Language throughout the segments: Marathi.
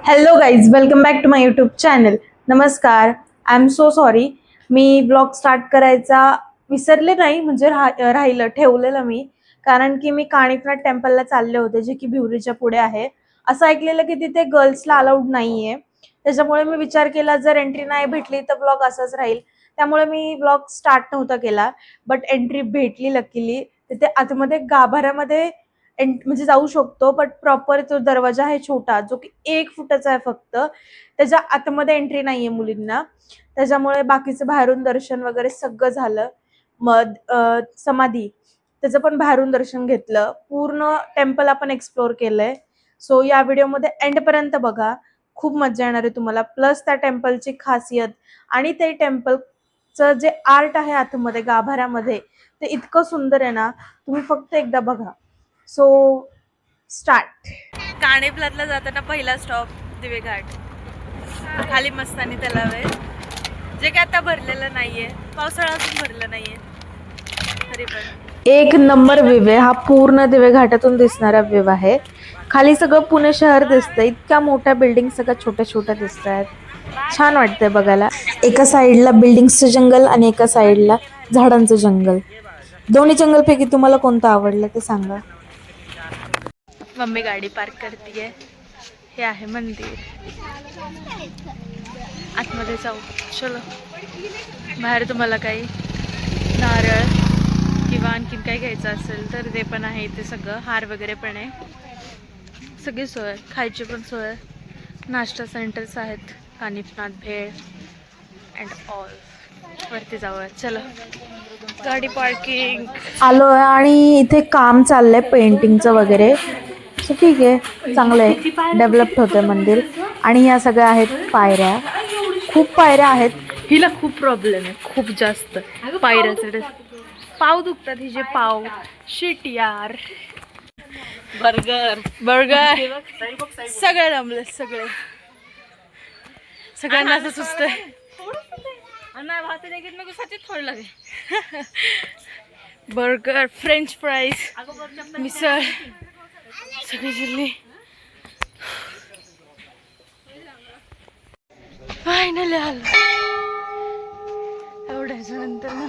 Hello guys, welcome back to my YouTube channel. नमस्कार. आय एम सो सॉरी, मी ब्लॉग स्टार्ट करायचा विसरले नाही, म्हणजे राहिलं ठेवलेलं मी. कारण की मी काणिफनाथ टेम्पलला चालले होते, जे की भिवरीच्या पुढे आहे. असं ऐकलेलं की तिथे गर्ल्सला अलाउड नाहीये, त्याच्यामुळे मी विचार केला जर एंट्री नाही भेटली तर ब्लॉग असाच राहील. त्यामुळे मी ब्लॉग स्टार्ट नव्हता केला, बट एंट्री भेटली लकीली. तिथे आतमध्ये गाभाऱ्यामध्ये म्हणजे जाऊ शकतो, बट प्रॉपर तो दरवाजा आहे छोटा, जो की 1 फुटाचा आहे फक्त. त्याच्या आतमध्ये एंट्री नाहीये मुलींना, त्याच्यामुळे बाकीचं बाहेरून दर्शन वगैरे सगळं झालं. मग समाधी, त्याचं पण बाहेरून दर्शन घेतलं. पूर्ण टेम्पल आपण एक्सप्लोर केलंय. सो या व्हिडिओमध्ये एंड पर्यंत बघा, खूप मजा येणार आहे तुम्हाला. प्लस त्या टेम्पलची खासियत आणि ते टेम्पलचं जे आर्ट आहे आतमध्ये गाभाऱ्यामध्ये, ते इतकं सुंदर आहे ना, तुम्ही फक्त एकदा बघा. So start. काणेपलातला जाताना पहिला स्टॉप दिवेघाट. खाली मस्तानी तलाव आहे, जे काय आता भरलेलं नाहीये, पावसाळा अजून भरलं नाहीये तरी पण एक नंबर व्ह्यू आहे हा. पूर्ण दिवेघाटातून दिसणारा व्ह्यू आहे. खाली सगळं पुणे शहर दिसतंय. इतक्या मोठ्या बिल्डिंग सगळ्या छोट्या छोट्या दिसत आहेत. छान वाटतंय बघायला. एका साईडला बिल्डिंगचं जंगल आणि एका साईडला झाडांचं जंगल. दोन्ही जंगलपैकी तुम्हाला कोणतं आवडलं ते सांगा. मम्मी गाडी पार्क करतीये. हे आहे मंदिर. आतमध्ये जाऊ, चलो. बाहेर तुम्हाला काही नारळ किंवा आणखीन काही घ्यायचं असेल तर ते पण आहे इथे. सगळं हार वगैरे पण आहे. सगळी सोय, खायची पण सोय. नाश्ता सेंटर्स आहेत, कानिफनाथ भेळ अँड ऑल. वरती जाऊया, चला. गाडी पार्किंग आलोय आणि इथे काम चाललंय पेंटिंगचं वगैरे. सो ठीक आहे, चांगलं आहे, डेव्हलप्ड होतंय मंदिर. आणि ह्या सगळ्या आहेत पायऱ्या. खूप पायऱ्या आहेत. हिला खूप प्रॉब्लेम आहे, खूप जास्त पायऱ्या चढ. पाव दुखतात हिचे पाव. शिट यार. बर्गर बर्गर सगळे जमले, सगळ्यांना असं सुचतंय. बर्गर, फ्रेंच फ्राईज, मिसळ, सगळी जिल्ली. फायनली आलो. एवढ्याच्या नंतर ना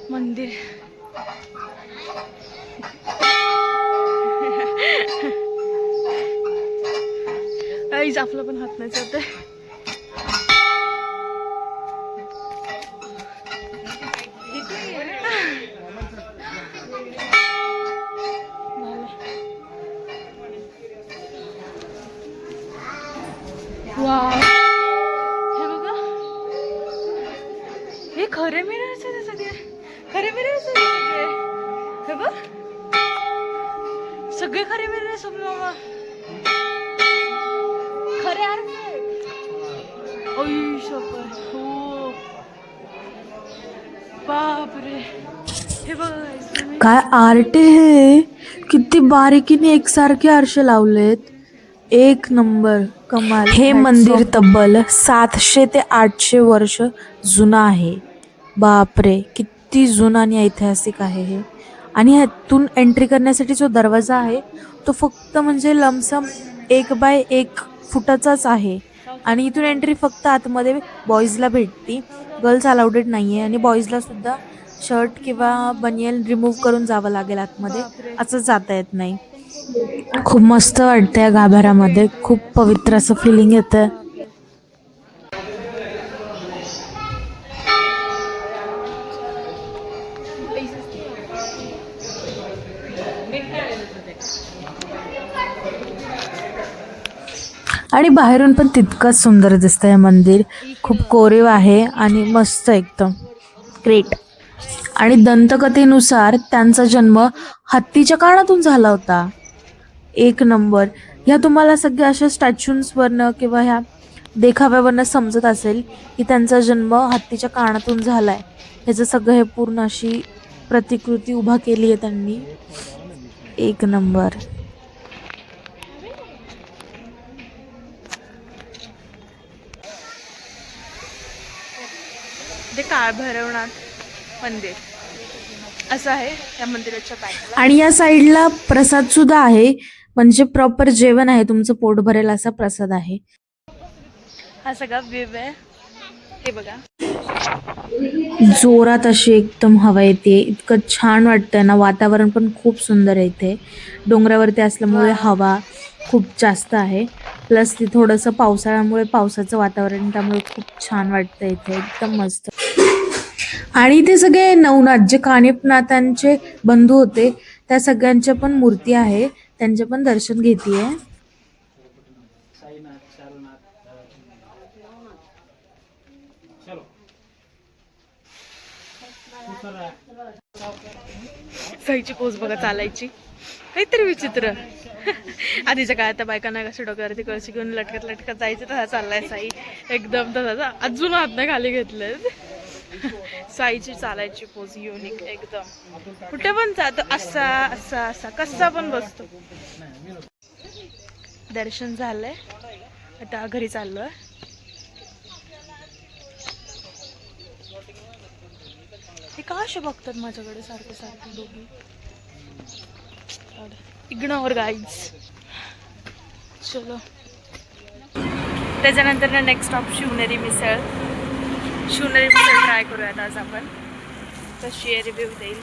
मंदिर. आईज आपलं पण हात नाही जातंय. वाव, हे बघा, हे खरे मिरर्स आहेत सगळे. खरे मिरर्स आहेत सगळे. हे बघ, सगळे खरे मिरर्स मामा. खरे आहेत. ओय शपथ, हो बापरे. हे बघ काय आर्ट आहे. किती बारीकीने एकसारखे आरसे लावलेत. एक नंबर, कमाल. हे मंदिर तब्बल 700 ते 800 वर्ष जुनं आहे. बापरे, किती जुनं आणि ऐतिहासिक आहे हे. आणि ह्यातून एंट्री करण्यासाठी जो दरवाजा आहे तो फक्त म्हणजे लमसम 1 बाय 1 फुटाचाच आहे. आणि इथून एंट्री फक्त आतमध्ये बॉईजला भेटती, गर्ल्स अलाउडेड नाहीये. आणि बॉईजला सुद्धा शर्ट किंवा बनियन रिमूव्ह करून जावं लागेल आतमध्ये, असं जाता येत नाही. खूप मस्त वाटतंय गाभाऱ्यामध्ये, खूप पवित्र असं फिलिंग येतं. आणि बाहेरून पण तितकंच सुंदर दिसतंय मंदिर. खूप कोरीव आहे आणि मस्त एकदम ग्रेट. आणि दंतकथेनुसार त्यांचा जन्म हत्तीच्या कानातून झाला होता. एक नंबर. ह्या तुम्हाला सगळ्या अशा स्टॅच्यूजवरनं किंवा ह्या देखाव्यावरनं समजत असेल की त्यांचा जन्म हत्तीच्या कानातून झालाय. ह्याचं सगळं हे पूर्ण अशी प्रतिकृती उभा केली आहे त्यांनी. एक नंबर. ते काळ भैरवनाथ मंदिर असं आहे त्या मंदिराच्या बॅकला. आणि या साईडला प्रसाद सुद्धा आहे, म्हणजे प्रॉपर जेवण आहे, तुमचं पोट भरेल असा प्रसाद आहे. हा सगळा व्ह्यू आहे, हे बघा. जोरात अशी एकदम हवा येते, इतकं छान वाटतंय ना. वातावरण पण खूप सुंदर आहे इथे. डोंगरावरती असल्यामुळे हवा खूप जास्त आहे. प्लस ती थोडंसं पावसाळ्यामुळे पावसाचं वातावरण, त्यामुळे खूप छान वाटतं इथे, एकदम मस्त. आणि ते सगळे नवनाथ जे कानिफनाथांचे बंधू होते, त्या सगळ्यांच्या पण मूर्ती आहे, त्यांचे पण दर्शन घेतीये. साईची पोज बघा चालायची, काहीतरी विचित्र. आधीच्या काळात त्या बायकांना कसं डोक्यावरती कळशी घेऊन लटकत लटकत जायचं, तसा चाललाय साई एकदम तसा. अजून हात नाही खाली घेतले. साईची चालायची पोज युनिक एकदम, कुठे पण जातो असा असा असा, कसा पण बसतो. दर्शन झालंय, आता घरी चाललोय. हे का असे बघतात माझ्याकडे सारखे सारखे दोघी. Ignore guys. चलो, त्याच्यानंतर ना नेक्स्ट स्टॉप शिवनेरी मिसळ. शिवनेरी मिसळ ट्राय करूयात आज आपण, कशी आहे रिव्ह्यू देईल.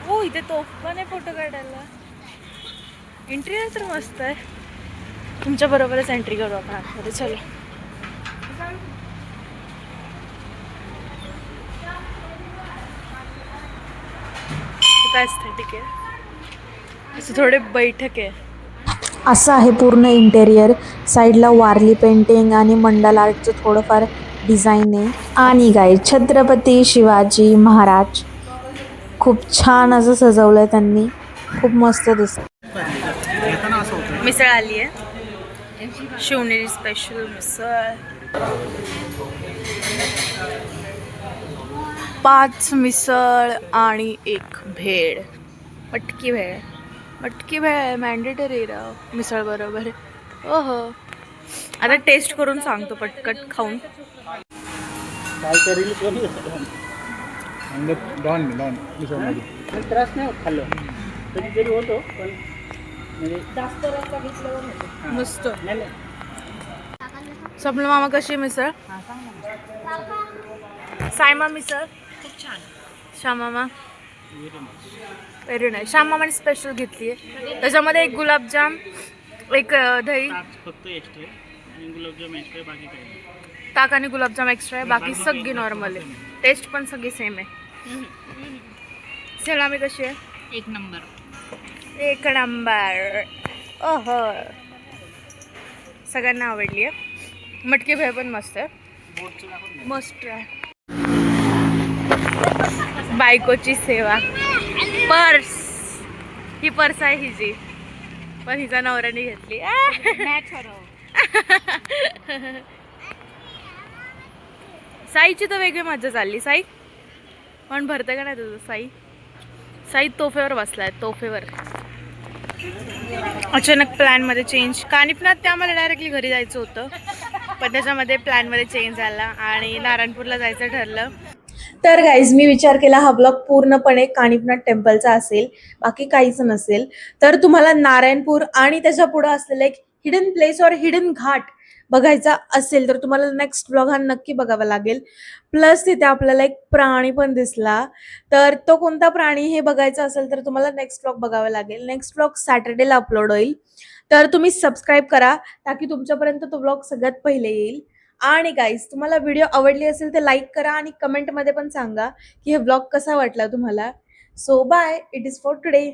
हो, इथे तोफ पण आहे फोटो काढायला. इंटिरियर तर मस्त आहे. तुमच्या बरोबरच एंट्री करू आपण आतमध्ये. चलो, एस्थेटिक आहे, असं थोडे बैठक आहे. असं आहे पूर्ण इंटेरियर. साईडला वारली पेंटिंग आणि मंडल आर्टचं थोडंफार डिझाईन आहे. आणि गाय छत्रपती शिवाजी महाराज खूप छान असं सजवलंय त्यांनी, खूप मस्त दिसत. मिसळ आली आहे, शिवनेरी स्पेशल मिसळ. 5 मिसळ आणि 1 भेळ, मटकी भेळ. मटकी भेळ मॅन्डेटरी राव मिसळ बरोबर. ओहो, आता टेस्ट करून सांगतो पटकट खाऊन. काय करील डॉन डॉन त्रास नाही होत खाल्लं, कधीतरी होतो पण म्हणजे जास्त रस्ता घेतल्यावर मस्त. स्वप्न मामा कशी मिसळ? सायमा मिसळ खूप छान. श्यामामा व्हेरी नाईस. श्यामामाने स्पेशल घेतली आहे, त्याच्यामध्ये 1 गुलाबजाम, 1 दही, फक्त एक्स्ट्रा आणि गुलाबजाम एक्स्ट्रा, बाकी काही ताक आणि गुलाबजाम एक्स्ट्रा आहे, बाकी सगळी नॉर्मल आहे. टेस्ट पण सगळी सेम आहे. सलामी कशी आहे? 1 नंबर. 1 नंबर. ओहो, सगळ्यांना आवडली आहे. मटकी भेळ पण मस्त आहे, मस्त ट्राय. बायकोची सेवा. पर्स, ही पर्स आहे हिची, पण हिचा नवऱ्याने घेतली. साईची तर वेगळी मजा चालली. साई पण भरतं का नाही तुझं? साई तोफेवर बसलाय, तोफेवर. अचानक प्लॅनमध्ये चेंज. कानिफनाथ ते आम्हाला डायरेक्टली घरी जायचं होतं, पण त्याच्यामध्ये प्लॅनमध्ये चेंज झाला आणि नारायणपूरला जायचं ठरलं. तर गाईज, मी विचार केला हा ब्लॉग पूर्णपणे कानिफनाथ टेम्पलचा असेल, बाकी काहीच नसेल. तर तुम्हाला नारायणपूर आणि त्याच्या पुढे असलेलं एक हिडन प्लेस और हिडन घाट बघायचा असेल तर तुम्हाला नेक्स्ट ब्लॉग हा नक्की बघावा लागेल. प्लस तिथे आपल्याला एक प्राणी पण दिसला, तर तो कोणता प्राणी हे बघायचं असेल तर तुम्हाला नेक्स्ट ब्लॉग बघावा लागेल. नेक्स्ट ब्लॉग सॅटर्डेला अपलोड होईल, तर तुम्ही सबस्क्राईब करा ताकी तुमच्यापर्यंत तो ब्लॉग सगळ्यात पहिले येईल. आणि गाईज, तुम्हाला व्हिडिओ आवडली असेल तर लाईक करा आणि कमेंटमध्ये पण सांगा की हे ब्लॉग कसा वाटला तुम्हाला. So bye, it is for today.